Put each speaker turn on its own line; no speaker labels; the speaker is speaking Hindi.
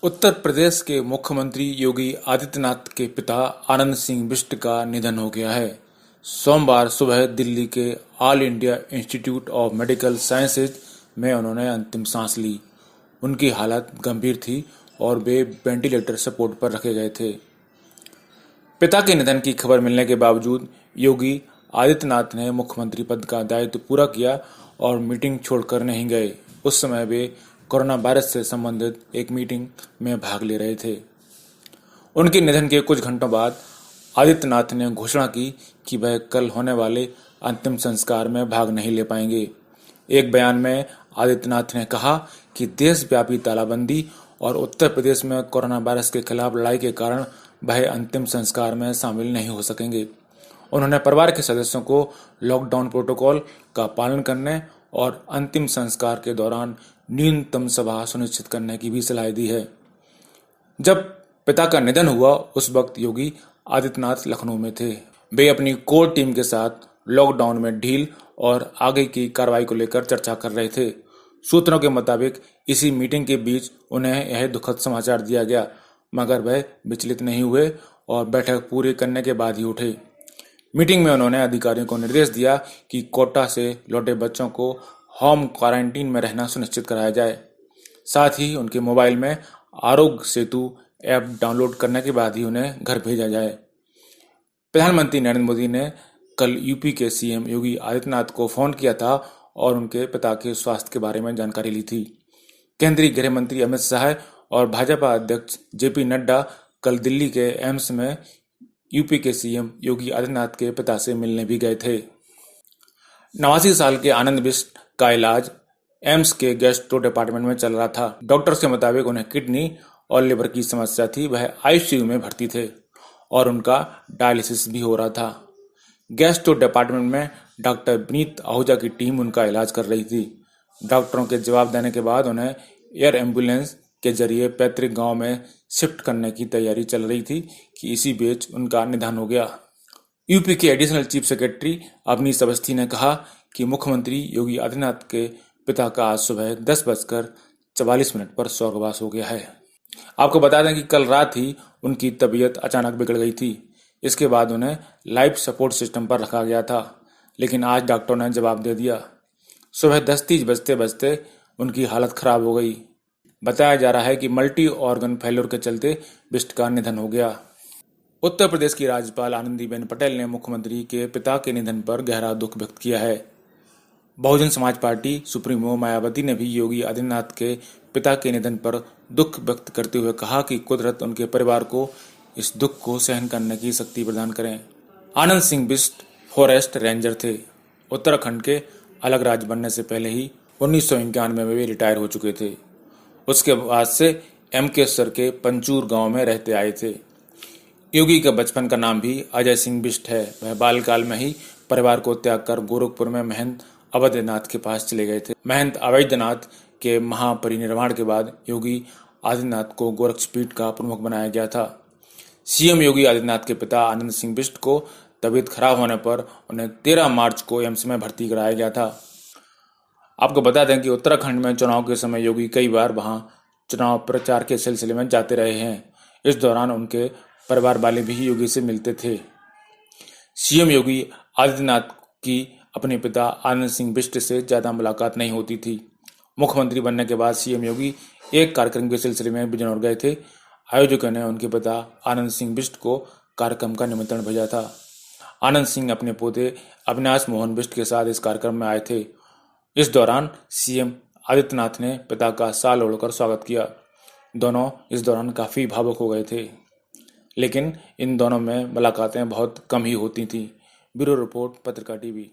उत्तर प्रदेश के मुख्यमंत्री योगी आदित्यनाथ के पिता आनंद सिंह बिष्ट का निधन हो गया है। सोमवार सुबह दिल्ली के all India institute of medical sciences में उन्होंने अंतिम सांस ली। उनकी हालत गंभीर थी और वे वेंटिलेटर सपोर्ट पर रखे गए थे। पिता के निधन की खबर मिलने के बावजूद योगी आदित्यनाथ ने मुख्यमंत्री पद का दायित्व पूरा किया और मीटिंग छोड़कर नहीं गए। उस समय वे कोरोना वायरस से संबंधित एक मीटिंग में भाग ले रहे थे। उनके निधन के कुछ घंटों बाद आदित्यनाथ ने घोषणा की कि वह कल होने वाले अंतिम संस्कार में भाग नहीं ले पाएंगे। एक बयान में आदित्यनाथ ने कहा कि देशव्यापी तालाबंदी और उत्तर प्रदेश में कोरोना वायरस के खिलाफ लड़ाई के कारण वह अंतिम संस्कार में शामिल नहीं हो सकेंगे। उन्होंने परिवार के सदस्यों को लॉकडाउन प्रोटोकॉल का पालन करने और अंतिम संस्कार के दौरान न्यूनतम सभा सुनिश्चित करने की भी सलाह दी है। जब पिता का निधन हुआ उस वक्त योगी आदित्यनाथ लखनऊ में थे। वे अपनी कोर टीम के साथ लॉकडाउन में ढील और आगे की कार्रवाई को लेकर चर्चा कर रहे थे। सूत्रों के मुताबिक इसी मीटिंग के बीच उन्हें यह दुखद समाचार दिया गया, मगर वह विचलित नहीं हुए और बैठक पूरी करने के बाद ही उठे। मीटिंग में उन्होंने अधिकारियों को निर्देश दिया कि कोटा से लौटे बच्चों को होम क्वारंटीन में रहना सुनिश्चित कराया जाए। साथ ही उनके मोबाइल में आरोग्य सेतु ऐप डाउनलोड करने के बाद ही उन्हें घर भेजा जाए। प्रधानमंत्री नरेंद्र मोदी ने कल यूपी के सीएम योगी आदित्यनाथ को फोन किया था और उनके पिता के स्वास्थ्य के बारे में जानकारी ली थी। केंद्रीय गृह मंत्री अमित शाह और भाजपा अध्यक्ष जेपी नड्डा कल दिल्ली के एम्स में यूपी के सीएम योगी आदित्यनाथ के पिता से मिलने भी गए थे। 89 साल के आनंद बिष्ट का इलाज एम्स के गैस्ट्रो डिपार्टमेंट में चल रहा था। डॉक्टर्स के मुताबिक उन्हें किडनी और लिवर की समस्या थी। वह आईसीयू में भर्ती थे और उनका डायलिसिस भी हो रहा था। गैस्ट्रो डिपार्टमेंट में डॉक्टर विनीत आहूजा की टीम उनका इलाज कर रही थी। डॉक्टरों के जवाब देने के बाद उन्हें एयर एम्बुलेंस के जरिए पैतृक गांव में शिफ्ट करने की तैयारी चल रही थी कि इसी बीच उनका निधन हो गया। यूपी के additional chief secretary Avanish Awasthi ने कहा कि मुख्यमंत्री योगी आदित्यनाथ के पिता का आज सुबह 10:44 पर स्वर्गवास हो गया है। आपको बता दें कि कल रात ही उनकी तबीयत अचानक बिगड़ गई थी। इसके बाद उन्हें लाइफ सपोर्ट सिस्टम पर रखा गया था, लेकिन आज डॉक्टरों ने जवाब दे दिया। सुबह 10:30 बजते उनकी हालत खराब हो गई। बताया जा रहा है कि मल्टी ऑर्गन फेल्योर के चलते बिष्ट का निधन हो गया। उत्तर प्रदेश की राज्यपाल आनंदीबेन पटेल ने मुख्यमंत्री के पिता के निधन पर गहरा दुख व्यक्त किया है। बहुजन समाज पार्टी सुप्रीमो मायावती ने भी योगी आदित्यनाथ के पिता के निधन पर दुख व्यक्त करते हुए कहा कि कुदरत उनके परिवार को इस दुख को सहन करने की शक्ति प्रदान करें। आनंद सिंह बिष्ट फॉरेस्ट रेंजर थे। उत्तराखंड के अलग राज्य बनने से पहले ही 1991 में वे रिटायर हो चुके थे। उसके बाद से एमकेश्वर के पंचूर गांव में रहते आए थे। योगी का बचपन का नाम भी अजय सिंह बिष्ट है। वह बालकाल में ही परिवार को त्याग कर गोरखपुर में महंत अवैधनाथ के पास चले गए थे। महंत अवैधनाथ के महापरिनिर्वाण के बाद योगी आदित्यनाथ को गोरक्षपीठ का प्रमुख बनाया गया था। सीएम योगी आदित्यनाथ के पिता आनंद सिंह बिष्ट को तबीयत खराब होने पर उन्हें 13 मार्च को एम्स में भर्ती कराया गया था। आपको बता दें कि उत्तराखंड में चुनाव के समय योगी कई बार वहां चुनाव प्रचार के सिलसिले में जाते रहे हैं। इस दौरान उनके परिवार वाले भी योगी से मिलते थे। सीएम योगी आदित्यनाथ की अपने पिता आनंद सिंह बिष्ट से ज्यादा मुलाकात नहीं होती थी। मुख्यमंत्री बनने के बाद सीएम योगी एक कार्यक्रम के सिलसिले में बिजनौर गए थे। आयोजकों ने उनके पिता आनंद सिंह बिष्ट को कार्यक्रम का निमंत्रण भेजा था। आनंद सिंह अपने पोते अविनाश मोहन बिष्ट के साथ इस कार्यक्रम में आए थे। इस दौरान सीएम आदित्यनाथ ने पिता का शाल ओढ़कर स्वागत किया। दोनों इस दौरान काफी भावुक हो गए थे, लेकिन इन दोनों में मुलाकातें बहुत कम ही होती थीं। ब्यूरो रिपोर्ट, पत्रिका टीवी।